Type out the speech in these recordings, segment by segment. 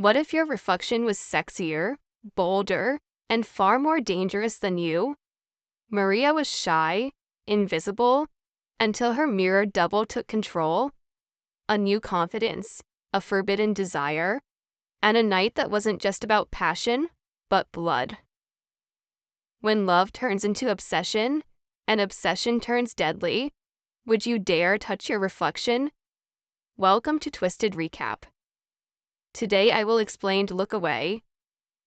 What if your reflection was sexier, bolder, and far more dangerous than you? Maria was shy, invisible, until her mirror double took control. A new confidence, a forbidden desire, and a night that wasn't just about passion, but blood. When love turns into obsession, and obsession turns deadly, would you dare touch your reflection? Welcome to Twisted Recap. Today I will explain to look away.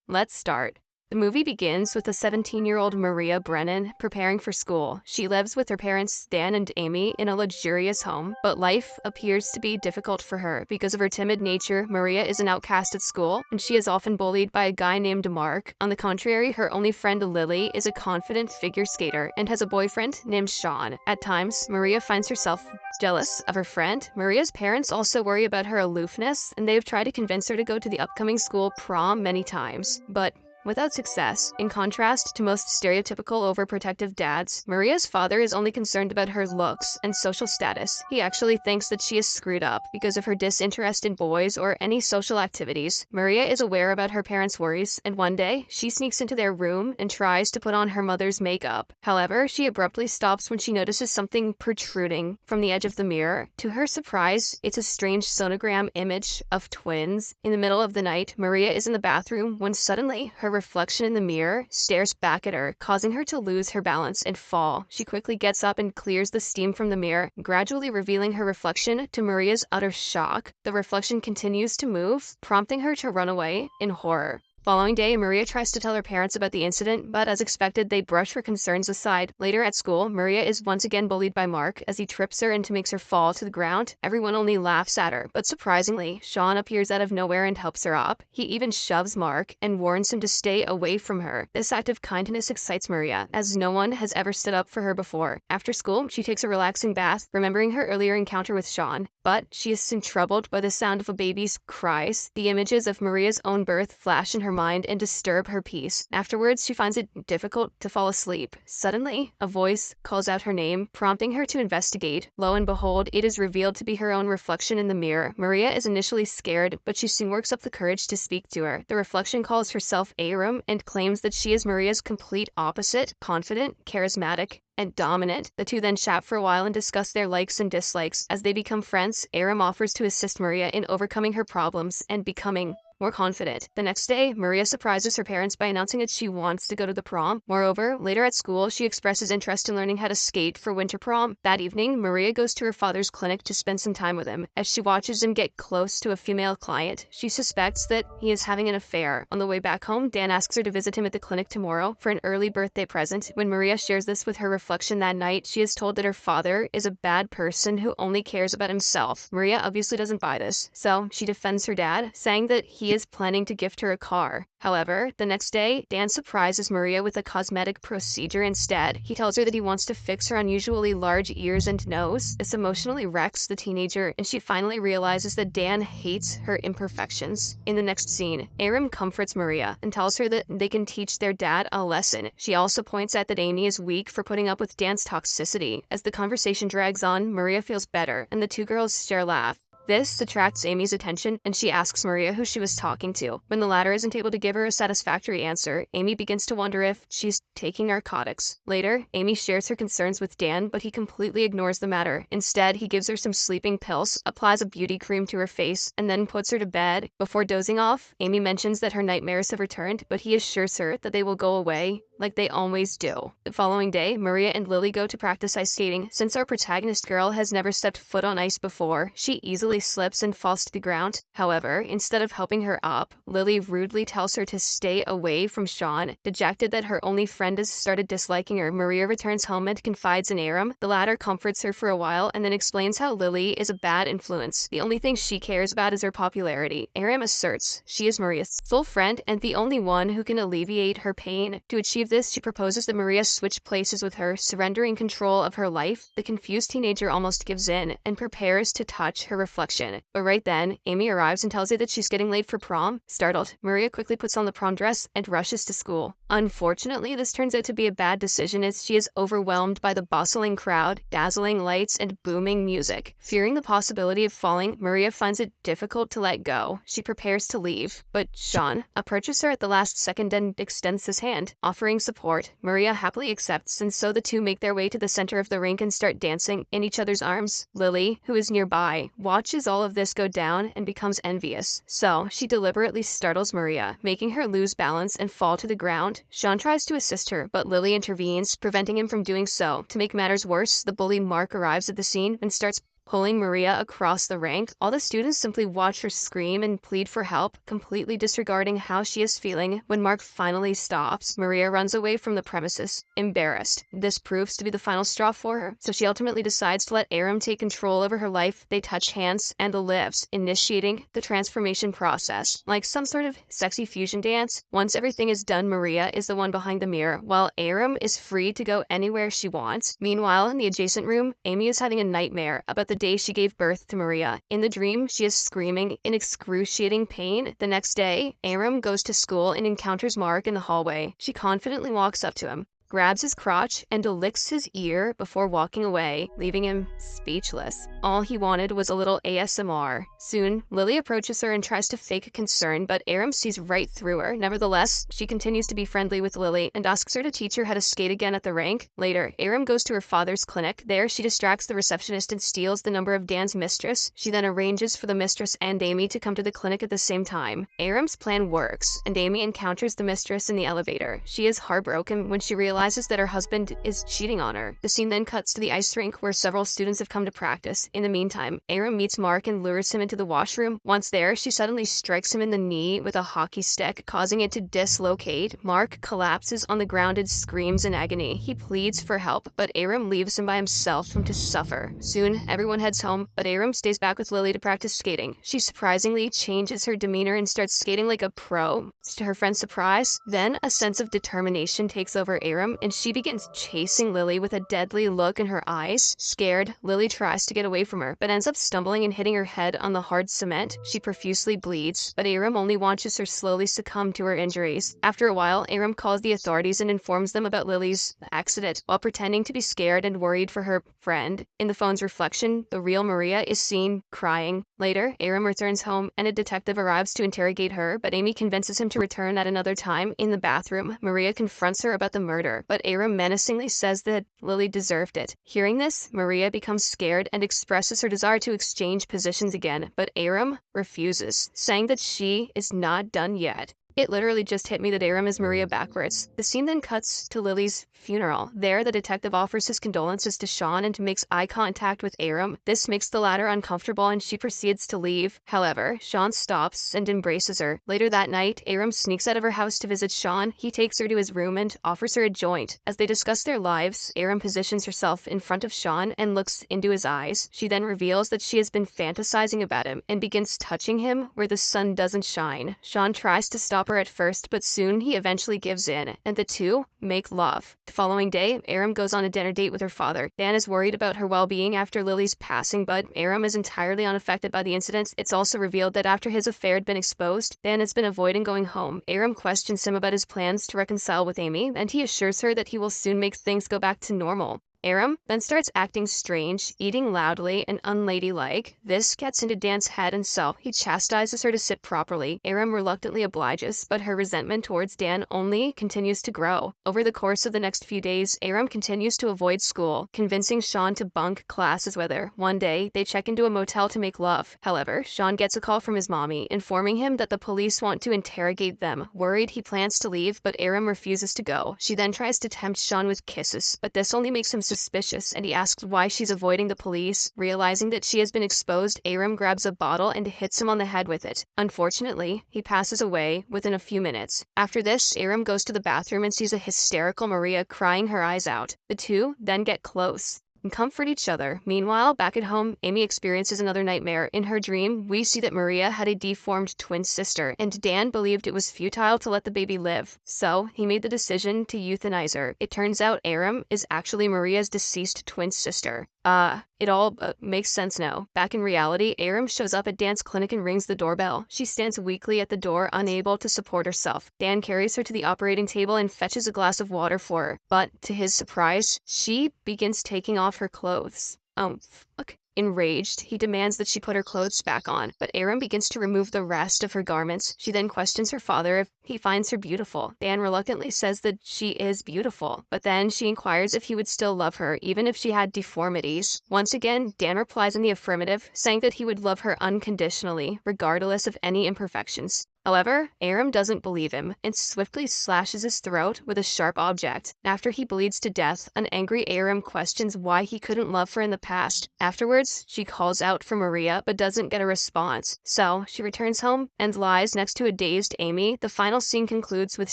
Let's start. The movie begins with a 17-year-old Maria Brennan preparing for school. She lives with her parents Dan and Amy in a luxurious home, but life appears to be difficult for her. Because of her timid nature, Maria is an outcast at school, and she is often bullied by a guy named Mark. On the contrary, her only friend Lily is a confident figure skater and has a boyfriend named Sean. At times, Maria finds herself jealous of her friend. Maria's parents also worry about her aloofness, and they have tried to convince her to go to the upcoming school prom many times, but without success. In contrast to most stereotypical overprotective dads, Maria's father is only concerned about her looks and social status. He actually thinks that she is screwed up because of her disinterest in boys or any social activities. Maria is aware about her parents' worries, and one day, she sneaks into their room and tries to put on her mother's makeup. However, she abruptly stops when she notices something protruding from the edge of the mirror. To her surprise, it's a strange sonogram image of twins. In the middle of the night, Maria is in the bathroom when suddenly her reflection in the mirror stares back at her, causing her to lose her balance and fall. She quickly gets up and clears the steam from the mirror, gradually revealing her reflection. To Maria's utter shock, the reflection continues to move, prompting her to run away in horror. Following day, Maria tries to tell her parents about the incident, but as expected, they brush her concerns aside. Later at school, Maria is once again bullied by Mark as he trips her and makes her fall to the ground. Everyone only laughs at her, but surprisingly, Sean appears out of nowhere and helps her up. He even shoves Mark and warns him to stay away from her. This act of kindness excites Maria, as no one has ever stood up for her before. After school, she takes a relaxing bath, remembering her earlier encounter with Sean, but she is soon troubled by the sound of a baby's cries. The images of Maria's own birth flash in her mind and disturb her peace. Afterwards, she finds it difficult to fall asleep. Suddenly, a voice calls out her name, prompting her to investigate. Lo and behold, it is revealed to be her own reflection in the mirror. Maria is initially scared, but she soon works up the courage to speak to her. The reflection calls herself Aram and claims that she is Maria's complete opposite, confident, charismatic, and dominant. The two then chat for a while and discuss their likes and dislikes. As they become friends, Aram offers to assist Maria in overcoming her problems and becoming more confident. The next day, Maria surprises her parents by announcing that she wants to go to the prom. Moreover, later at school, she expresses interest in learning how to skate for winter prom. That evening, Maria goes to her father's clinic to spend some time with him. As she watches him get close to a female client, she suspects that he is having an affair. On the way back home, Dan asks her to visit him at the clinic tomorrow for an early birthday present. When Maria shares this with her reflection that night, she is told that her father is a bad person who only cares about himself. Maria obviously doesn't buy this, so she defends her dad, saying that he is planning to gift her a car. However, the next day, Dan surprises Maria with a cosmetic procedure instead. He tells her that he wants to fix her unusually large ears and nose. This emotionally wrecks the teenager, and she finally realizes that Dan hates her imperfections. In the next scene, Aram comforts Maria and tells her that they can teach their dad a lesson. She also points out that Amy is weak for putting up with Dan's toxicity. As the conversation drags on, Maria feels better, and the two girls share a laugh. This attracts Amy's attention, and she asks Maria who she was talking to. When the latter isn't able to give her a satisfactory answer, Amy begins to wonder if she's taking narcotics. Later, Amy shares her concerns with Dan, but he completely ignores the matter. Instead, he gives her some sleeping pills, applies a beauty cream to her face, and then puts her to bed. Before dozing off, Amy mentions that her nightmares have returned, but he assures her that they will go away like they always do. The following day, Maria and Lily go to practice ice skating. Since our protagonist girl has never stepped foot on ice before, she easily slips and falls to the ground. However, instead of helping her up, Lily rudely tells her to stay away from Sean. Dejected that her only friend has started disliking her, Maria returns home and confides in Aram. The latter comforts her for a while and then explains how Lily is a bad influence. The only thing she cares about is her popularity. Aram asserts she is Maria's sole friend and the only one who can alleviate her pain. To achieve this, she proposes that Maria switch places with her, surrendering control of her life. The confused teenager almost gives in and prepares to touch her reflection reflection. But right then, Amy arrives and tells her that she's getting late for prom. Startled, Maria quickly puts on the prom dress and rushes to school. Unfortunately, this turns out to be a bad decision as she is overwhelmed by the bustling crowd, dazzling lights, and booming music. Fearing the possibility of falling, Maria finds it difficult to let go. She prepares to leave, but Sean approaches her at the last second and extends his hand. Offering support, Maria happily accepts, and so the two make their way to the center of the rink and start dancing in each other's arms. Lily, who is nearby, watches all of this go down and becomes envious. So, she deliberately startles Maria, making her lose balance and fall to the ground. Sean tries to assist her, but Lily intervenes, preventing him from doing so. To make matters worse, the bully Mark arrives at the scene and starts pulling Maria across the rank. All the students simply watch her scream and plead for help, completely disregarding how she is feeling. When Mark finally stops, Maria runs away from the premises, embarrassed. This proves to be the final straw for her, so she ultimately decides to let Aram take control over her life. They touch hands and lives, initiating the transformation process. Like some sort of sexy fusion dance, once everything is done, Maria is the one behind the mirror, while Aram is free to go anywhere she wants. Meanwhile, in the adjacent room, Amy is having a nightmare about the day she gave birth to Maria. In the dream, she is screaming in excruciating pain. The next day, Aram goes to school and encounters Mark in the hallway. She confidently walks up to him, grabs his crotch, and licks his ear before walking away, leaving him speechless. All he wanted was a little ASMR. Soon, Lily approaches her and tries to fake concern, but Aram sees right through her. Nevertheless, she continues to be friendly with Lily and asks her to teach her how to skate again at the rink. Later, Aram goes to her father's clinic. There, she distracts the receptionist and steals the number of Dan's mistress. She then arranges for the mistress and Amy to come to the clinic at the same time. Aram's plan works, and Amy encounters the mistress in the elevator. She is heartbroken when she realizes that her husband is cheating on her. The scene then cuts to the ice rink where several students have come to practice. In the meantime, Aram meets Mark and lures him into the washroom. Once there, she suddenly strikes him in the knee with a hockey stick, causing it to dislocate. Mark collapses on the ground and screams in agony. He pleads for help, but Aram leaves him by himself to suffer. Soon, everyone heads home, but Aram stays back with Lily to practice skating. She surprisingly changes her demeanor and starts skating like a pro. To her friend's surprise, then a sense of determination takes over Aram, and she begins chasing Lily with a deadly look in her eyes. Scared, Lily tries to get away from her, but ends up stumbling and hitting her head on the hard cement. She profusely bleeds, but Aram only watches her slowly succumb to her injuries. After a while, Aram calls the authorities and informs them about Lily's accident, while pretending to be scared and worried for her friend. In the phone's reflection, the real Maria is seen crying. Later, Aram returns home and a detective arrives to interrogate her, but Amy convinces him to return at another time. In the bathroom, Maria confronts her about the murder, but Aram menacingly says that Lily deserved it. Hearing this, Maria becomes scared and expresses her desire to exchange positions again, but Aram refuses, saying that she is not done yet. It literally just hit me that Aram is Maria backwards. The scene then cuts to Lily's funeral. There, the detective offers his condolences to Sean and makes eye contact with Aram. This makes the latter uncomfortable and she proceeds to leave. However, Sean stops and embraces her. Later that night, Aram sneaks out of her house to visit Sean. He takes her to his room and offers her a joint. As they discuss their lives, Aram positions herself in front of Sean and looks into his eyes. She then reveals that she has been fantasizing about him and begins touching him where the sun doesn't shine. Sean tries to stop her at first, but soon he eventually gives in, and the two make love. The following day, Aram goes on a dinner date with her father. Dan is worried about her well-being after Lily's passing, but Aram is entirely unaffected by the incident. It's also revealed that after his affair had been exposed, Dan has been avoiding going home. Aram questions him about his plans to reconcile with Amy, and he assures her that he will soon make things go back to normal. Aram then starts acting strange, eating loudly and unladylike. This gets into Dan's head, and so he chastises her to sit properly. Aram reluctantly obliges, but her resentment towards Dan only continues to grow. Over the course of the next few days, Aram continues to avoid school, convincing Sean to bunk classes with her. One day, they check into a motel to make love. However, Sean gets a call from his mommy, informing him that the police want to interrogate them. Worried, he plans to leave, but Aram refuses to go. She then tries to tempt Sean with kisses, but this only makes him suspicious, and he asks why she's avoiding the police. Realizing that she has been exposed, Aram grabs a bottle and hits him on the head with it. Unfortunately, he passes away within a few minutes. After this, Aram goes to the bathroom and sees a hysterical Maria crying her eyes out. The two then get close and comfort each other. Meanwhile, back at home, Amy experiences another nightmare. In her dream, we see that Maria had a deformed twin sister, and Dan believed it was futile to let the baby live. So, he made the decision to euthanize her. It turns out Aram is actually Maria's deceased twin sister. It all makes sense now. Back in reality, Aram shows up at Dan's clinic and rings the doorbell. She stands weakly at the door, unable to support herself. Dan carries her to the operating table and fetches a glass of water for her. But, to his surprise, she begins taking off her clothes. Fuck. Enraged, he demands that she put her clothes back on, but Aram begins to remove the rest of her garments. She then questions her father if he finds her beautiful. Dan reluctantly says that she is beautiful, but then she inquires if he would still love her, even if she had deformities. Once again, Dan replies in the affirmative, saying that he would love her unconditionally, regardless of any imperfections. However, Aram doesn't believe him and swiftly slashes his throat with a sharp object. After he bleeds to death, an angry Aram questions why he couldn't love her in the past. Afterwards, she calls out for Maria but doesn't get a response. So, she returns home and lies next to a dazed Amy. The final scene concludes with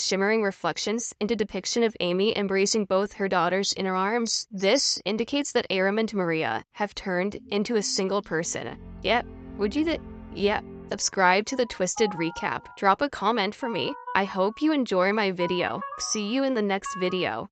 shimmering reflections into depiction of Amy embracing both her daughters in her arms. This indicates that Aram and Maria have turned into a single person. Yep. Yep. Subscribe to the Twisted Recap. Drop a comment for me. I hope you enjoy my video. See you in the next video.